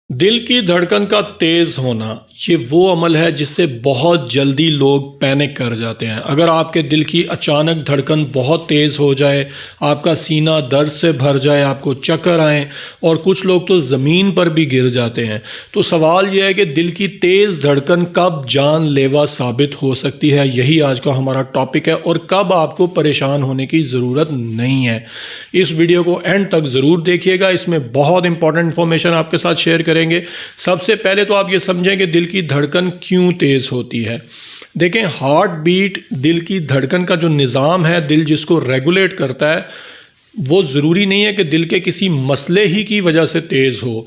दिल की धड़कन का तेज़ होना ये वो अमल है जिससे बहुत जल्दी लोग पैनिक कर जाते हैं। अगर आपके दिल की अचानक धड़कन बहुत तेज़ हो जाए, आपका सीना दर्द से भर जाए, आपको चक्कर आए और कुछ लोग तो ज़मीन पर भी गिर जाते हैं, तो सवाल यह है कि दिल की तेज़ धड़कन कब जानलेवा साबित हो सकती है। यही आज का हमारा टॉपिक है और कब आपको परेशान होने की ज़रूरत नहीं है। इस वीडियो को एंड तक ज़रूर देखिएगा, इसमें बहुत इंपॉर्टेंट इन्फॉर्मेशन आपके साथ शेयर करेंगे। सबसे पहले तो आप ये समझें कि दिल की धड़कन क्यों तेज होती है। देखें, हार्ट बीट दिल की धड़कन का जो निज़ाम है, दिल जिसको रेगुलेट करता है, वो ज़रूरी नहीं है कि दिल के किसी मसले ही की वजह से तेज़ हो।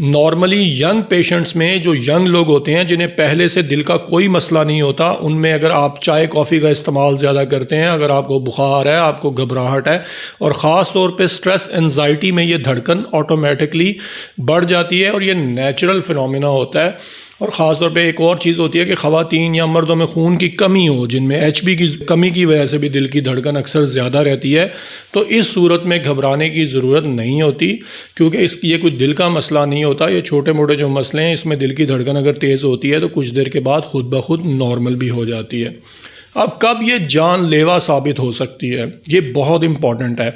नॉर्मली यंग पेशेंट्स में, जो यंग लोग होते हैं जिन्हें पहले से दिल का कोई मसला नहीं होता, उनमें अगर आप चाय कॉफ़ी का इस्तेमाल ज़्यादा करते हैं, अगर आपको बुखार है, आपको घबराहट है और ख़ास तौर पे स्ट्रेस एंजाइटी में ये धड़कन ऑटोमेटिकली बढ़ जाती है और ये नेचुरल फिनोमिना होता है। और ख़ास तौर पे एक और चीज़ होती है कि ख़वातीन या मर्दों में खून की कमी हो, जिनमें एचबी की कमी की वजह से भी दिल की धड़कन अक्सर ज़्यादा रहती है, तो इस सूरत में घबराने की ज़रूरत नहीं होती, क्योंकि ये कोई दिल का मसला नहीं होता। ये छोटे मोटे जो मसले हैं, इसमें दिल की धड़कन अगर तेज़ होती है तो कुछ देर के बाद खुद ब खुद नॉर्मल भी हो जाती है। अब कब ये जानलेवा साबित हो सकती है, ये बहुत इंपॉर्टेंट है।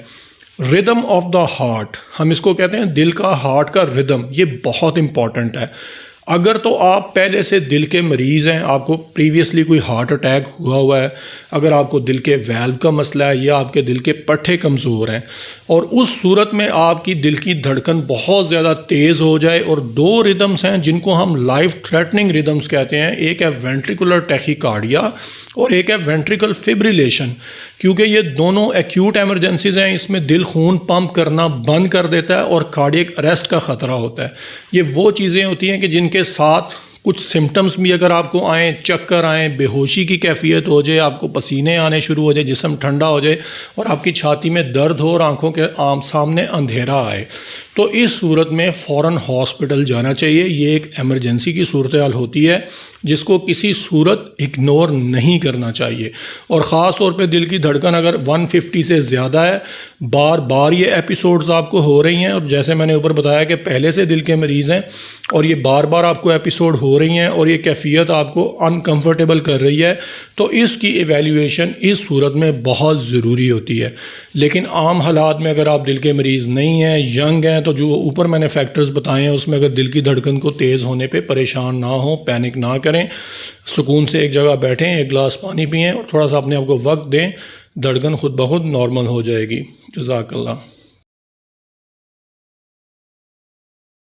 रिदम ऑफ द हार्ट, हम इसको कहते हैं दिल का, हार्ट का रिदम, ये बहुत इंपॉर्टेंट है। अगर तो आप पहले से दिल के मरीज़ हैं, आपको प्रीवियसली कोई हार्ट अटैक हुआ है, अगर आपको दिल के वैल्व का मसला है या आपके दिल के पट्टे कमज़ोर हैं और उस सूरत में आपकी दिल की धड़कन बहुत ज़्यादा तेज़ हो जाए, और दो रिदम्स हैं जिनको हम लाइफ थ्रेटनिंग रिदम्स कहते हैं, एक है वेंट्रिकुलर टैकीकार्डिया और एक है वेंट्रिकल फिब्रिलेशन। क्योंकि ये दोनों एक्यूट एमरजेंसीज हैं, इसमें दिल खून पंप करना बंद कर देता है और कार्डियक अरेस्ट का ख़तरा होता है। ये वो चीज़ें होती हैं कि जिनके साथ कुछ सिम्टम्स भी अगर आपको आएँ, चक्कर आएँ, बेहोशी की कैफियत हो जाए, आपको पसीने आने शुरू हो जाए, जिस्म ठंडा हो जाए और आपकी छाती में दर्द हो और आंखों के सामने अंधेरा आए, तो इस सूरत में फ़ौरन हॉस्पिटल जाना चाहिए। ये एक एमरजेंसी की सूरत हाल होती है जिसको किसी सूरत इग्नोर नहीं करना चाहिए। और ख़ास तौर पे दिल की धड़कन अगर 150 से ज़्यादा है, बार बार ये एपिसोड्स आपको हो रही हैं, और जैसे मैंने ऊपर बताया कि पहले से दिल के मरीज़ हैं और ये बार बार आपको एपिसोड हो रही हैं और ये कैफियत आपको अनकंफर्टेबल कर रही है, तो इसकी एवेल्यूएशन इस सूरत में बहुत ज़रूरी होती है। लेकिन आम हालात में अगर आप दिल के मरीज़ नहीं हैं, यंग हैं, तो जो ऊपर मैंने फैक्टर्स बताए हैं उसमें अगर दिल की धड़कन को तेज़ होने पे परेशान ना हो, पैनिक ना करें, सुकून से एक जगह बैठें, एक गिलास पानी पिएं और थोड़ा सा अपने आप को वक्त दें, धड़कन खुद ब खुद नॉर्मल हो जाएगी। जज़ाकल्लाह।